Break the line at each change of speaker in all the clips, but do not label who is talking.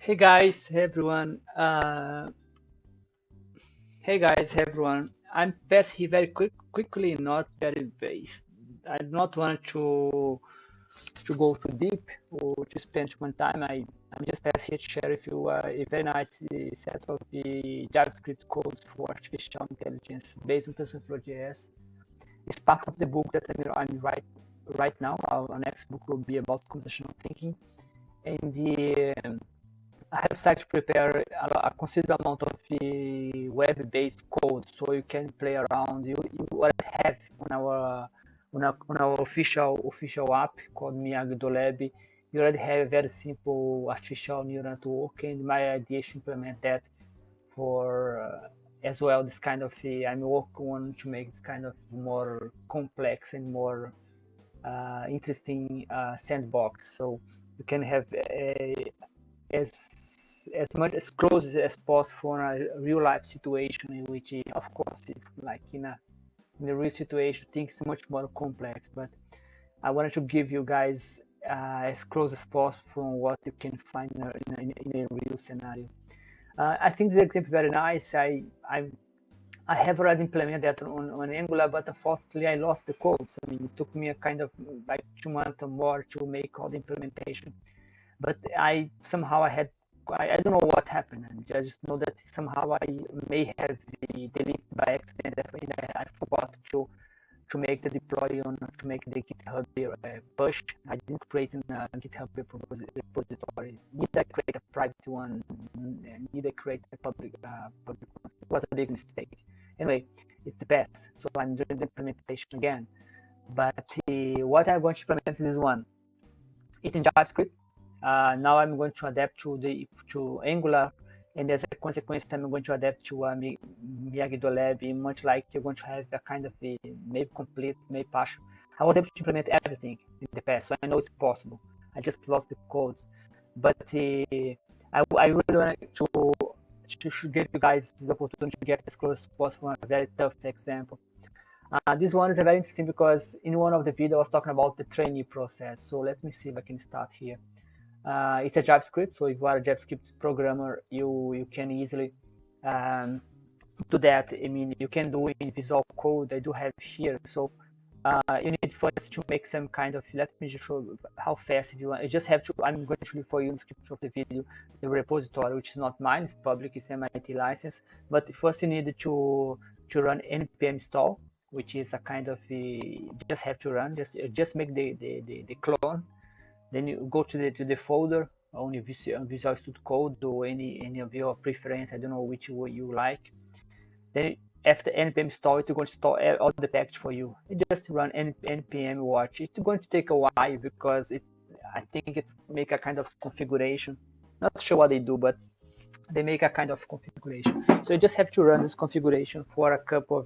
Hey guys, hey everyone. Hey guys, hey everyone. I'm pass here very quickly, not very based. I do not want to go too deep or to spend too much time. I'm just pass here to share with you a very nice set of the JavaScript codes for artificial intelligence based on TensorFlow.js. It's part of the book that I'm right now. Our next book will be about conversational thinking, and I have started to prepare a considerable amount of web-based code, so you can play around. You already have on our official app called Miyagi. You already have a very simple artificial neural network, and my idea is to implement that for as well. This kind of I'm working on to make this kind of more complex and more interesting sandbox. So you can have as much as close as possible on a real life situation, in which of course it's like in a real situation things much more complex, but I wanted to give you guys as close as possible from what you can find in a real scenario. I think the example is very nice. I have already implemented that on Angular, but unfortunately I lost the code. So I mean, it took me a kind of like 2 months or more to make all the implementation. But I had I don't know what happened. I just know that somehow I may have deleted by accident. I forgot to make the deploy on to make the GitHub push. I didn't create a GitHub repository. Neither I create a private one, neither create a public one. It was a big mistake. Anyway, it's the best. So I'm doing the implementation again. But what I'm going to implement is this one. It's in JavaScript. Now I'm going to adapt to Angular, and as a consequence, I'm going to adapt to Miyagi, much like you're going to have a kind of a maybe complete, maybe partial. I was able to implement everything in the past, so I know it's possible. I just lost the codes, but I really want to give you guys this opportunity to get as close as possible on a very tough example. This one is very interesting because in one of the videos I was talking about the training process. So let me see if I can start here. It's a JavaScript, so if you are a JavaScript programmer, you can easily do that. I mean, you can do it in Visual Code. I do have here. So you need first to make some kind of. Let me just show how fast if you want. You just have to. I'm going to leave for you in the description of the video the repository, which is not mine. It's public. It's MIT license. But first you need to run npm install, which is a kind of just have to run. Just make the clone. Then you go to the folder on your Visual Studio Code or any of your preference. I don't know which way you like. Then after npm install it, you're going to install all the package for you. You just run npm watch. It's going to take a while because I think it's make a kind of configuration. Not sure what they do, but they make a kind of configuration. So you just have to run this configuration for a couple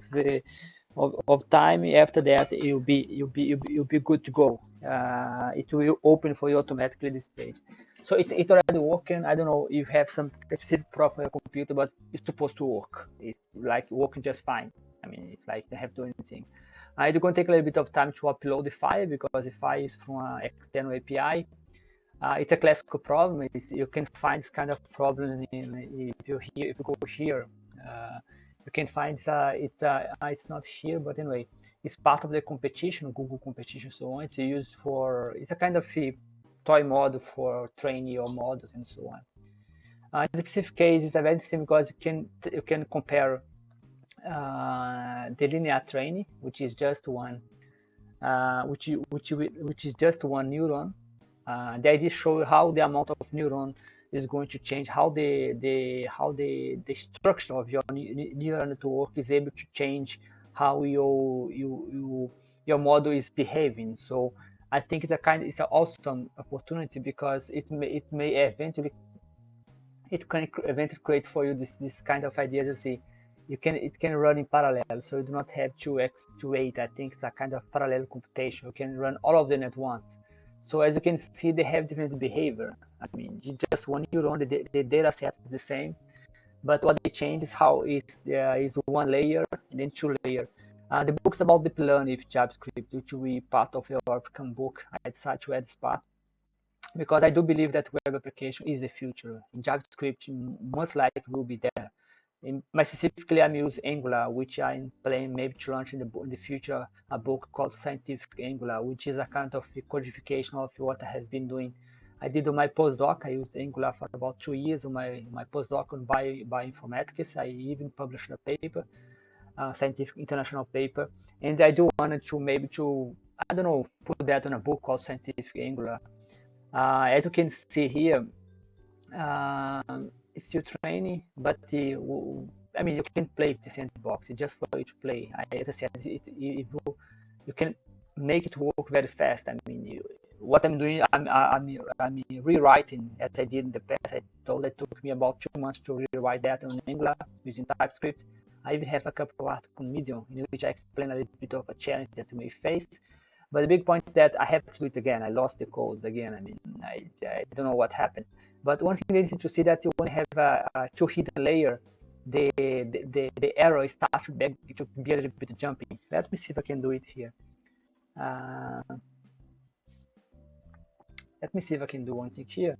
of time. After that, you'll be good to go. It will open for you automatically this page. So it's already working. I don't know if you have some specific problem on your computer, but it's supposed to work. It's like working just fine. I mean, it's like you don't have to do anything. It's going to take a little bit of time to upload the file because the file is from an external API. It's a classical problem. You can find this kind of problem if you go here. You can find it's not here, but anyway, it's part of the competition, Google competition, so on. It's used for, it's a kind of a toy model for training your models and so on. In the specific case, it's a very interesting because you can compare the linear training, which is just one, which is just one neuron. The idea shows how the amount of neuron is going to change, how the structure of your neural network is able to change how your model is behaving. So I think it's an awesome opportunity because it may eventually create for you this kind of idea to see it can run in parallel, so you do not have to wait. I think it's a kind of parallel computation. You can run all of them at once. So as you can see, they have different behavior. I mean, just one neuron, the data set is the same, but what they change is how is one layer and then two layer. The book's about deep learning with JavaScript, which will be part of your upcoming book. I decided to add this part. because I do believe that web application is the future. JavaScript most likely will be there. Specifically, I'm using Angular, which I'm planning maybe to launch in the future a book called Scientific Angular, which is a kind of codification of what I have been doing. I did on my postdoc. I used Angular for about 2 years on my postdoc on bioinformatics. I even published a paper, a scientific international paper, and I do wanted to maybe to, I don't know, put that on a book called Scientific Angular. As you can see here, it's still training, but I mean, you can play the sandbox. It's just for you to play. As I said, you can make it work very fast. I mean, what I'm doing, I'm rewriting as I did in the past. I told it took me about 2 months to rewrite that on Angular using TypeScript. I even have a couple of articles on Medium in which I explain a little bit of a challenge that you may face. But the big point is that I have to do it again. I lost the codes again. I mean, I don't know what happened. But one thing they need to see that you want to have a two hidden layer, the arrow starts to be a little bit jumpy. Let me see if I can do it here. Let me see if I can do one thing here.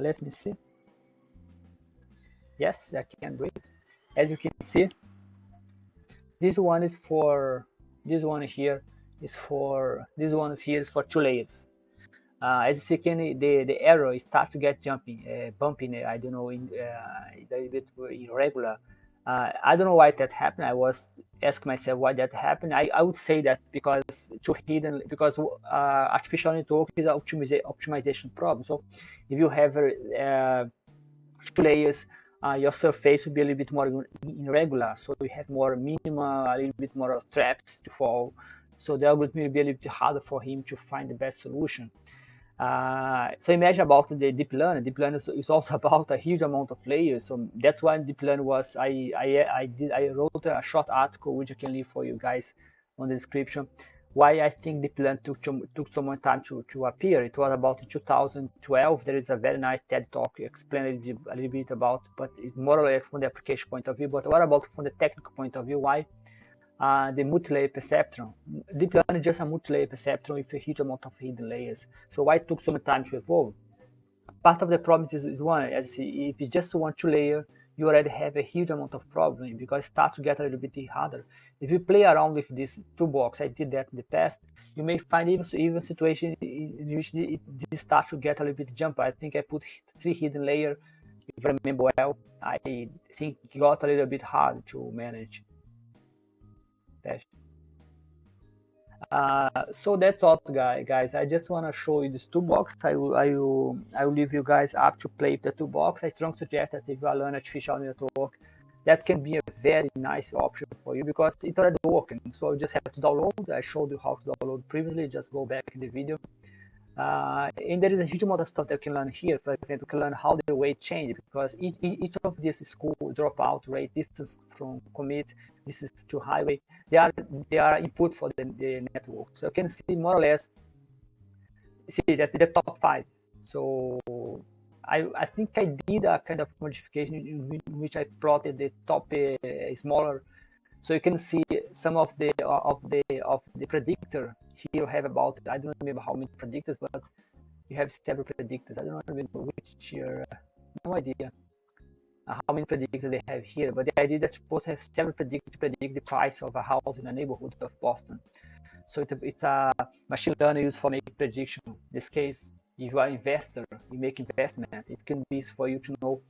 Let me see. Yes, I can do it. As you can see, this one is for this one here is for this one here is for 2 layers. As you see, the arrow start to get bumping. I don't know, a little bit irregular. I don't know why that happened. I was asking myself why that happened. I would say that because artificial network is an optimization problem. So if you have 2 layers, your surface will be a little bit more irregular. So you have more minima, a little bit more traps to fall. So the algorithm will be a little bit harder for him to find the best solution. So imagine about the deep learning. Deep learning is also about a huge amount of layers. So that's why deep learning was. I wrote a short article which I can leave for you guys on the description. Why I think deep learning took so much time to appear. It was about 2012. There is a very nice TED talk explaining a little bit about, but it's more or less from the application point of view. But what about from the technical point of view? Why? The multi-layer perceptron. Deep learning is just a multi-layer perceptron with a huge amount of hidden layers. So why it took so much time to evolve? Part of the problem is one, as if it's just 2 layer, you already have a huge amount of problem because it starts to get a little bit harder. If you play around with this toolbox, I did that in the past, you may find even situation in which it starts to get a little bit jump. I think I put 3 hidden layers, if I remember well. I think it got a little bit hard to manage. So that's all, guys. I just want to show you this toolbox. I will leave you guys up to play with the toolbox. I strongly suggest that if you are learning artificial network, that can be a very nice option for you because it's already working. So you just have to download. I showed you how to download previously. Just go back in the video. And there is a huge amount of stuff that you can learn here. For example, you can learn how the weight change because each of these school dropout rate, distance from commit, distance to highway, they are input for the network. So you can see more or less, see that's the top 5. So I think I did a kind of modification in which I plotted the top smaller. So you can see some of the predictor. Here you have about, I don't remember how many predictors, but you have several predictors. I don't remember which year, no idea how many predictors they have here. But the idea that you're supposed to have several predictors to predict the price of a house in a neighborhood of Boston. So it's a machine learning used for making prediction. In this case, if you are an investor, you make investment, it can be for you to know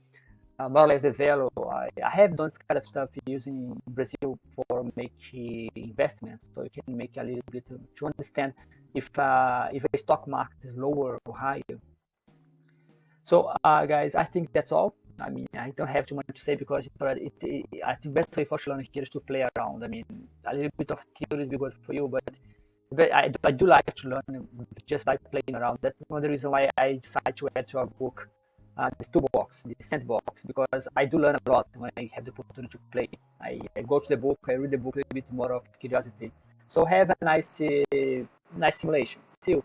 more or less the value. I have done this kind of stuff using Brazil for making investments, so you can make a little bit to understand if a stock market is lower or higher. So guys, I think that's all. I mean, I don't have too much to say because I think best way for learning here is to play around. I mean, a little bit of theory is good for you, but I do like to learn just by playing around. That's one of the reasons why I decided to add to our book this toolbox, the sandbox, because I do learn a lot when I have the opportunity to play. I go to the book, I read the book a little bit more of curiosity. So have a nice simulation. See you.